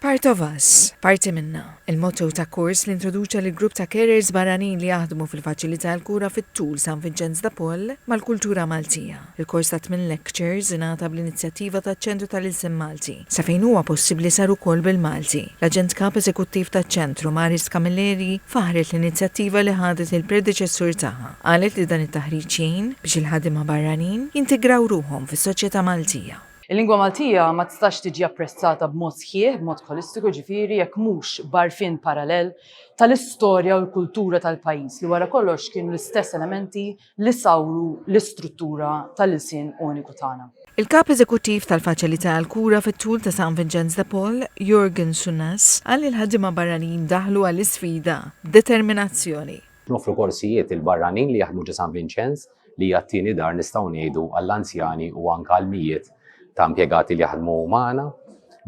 Part of Us, parti minna. Il-motto ta' kors li introduċa li grupp ta' carers barranin li jaħdmu fil-faċilità l-kura fit-tul San Vincenz de Paul mal-kultura Maltija. Il-kors ta' 8 lectures ingħata bl-inizjattiva ta' ċentru tal-Ilsim Malti. Sa fejn huwa possibbli sar ukoll bil-Malti. L-Aġent Kap Eżekuttiv taċ-ċentru Maris Camilleri faħret l-inizjattiva li ħadet il-predeċessur tagħha. Qalet li dan it-taħriġ jgħin biex il-ħadima barranin jintegraw ruhom fis-soċjetà Maltija. Il-lingwa Maltija ma tistax tiġi apprezzata b'mod sħiħ, b'mod holistiku ġifieri jekk mhux barfin parallel tal-istorja u l-kultura tal-pajjiż li wara kollox kienu l-istess elementi li sawru l-istruttura tal-ilsien uniku tagħna. Il-kap eżekuttiv tal-faċilità l-kura fit-tul ta' San Vincenz de Paul, Jürgen Sunnas, għal il-ħadima barranin daħlu għall-isfida determinazzjoni. Nofru korsijiet il-barranin li jaħdmu ġa San Vincenz li jattini dar nistgħu ngħidu għall-anzjani u anke għall-mijiet ta' impjegati li jaħdmu magħna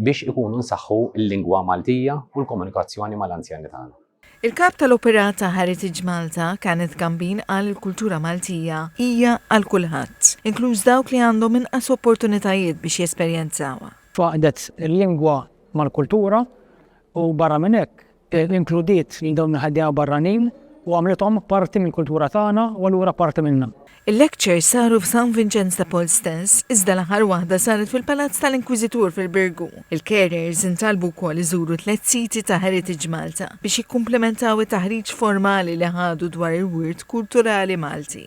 biex ikunu nsaħħu l-lingwa Maltija u l-komunikazzjoni mal-anzjani tagħna. Il-kap tal-operata Heritage Malta Kenneth Gambin qal il-kultura Maltija hija għal kulħadd, inkluż dawk li għandhom inqas opportunitajiet biex jesperjenzawha. Faqdet il-lingwa mal-kultura u barra minn hekk inkludiet li dawn il-ħaddieħa barranin u għamlithom parti mill-kultura tagħna u allura parti minnha. Il-lecture saru f'San Vincenz de Paul stess, iżda l-aħħar waħda saret fil-Palazz tal-Inkwiżitur fil-Birgu. Il-carers intalbu wkoll iżuru 3 siti ta' Heritage Malta biex jikkumplementaw it-taħriġ formali li ħadu dwar il-wirt kulturali Malti.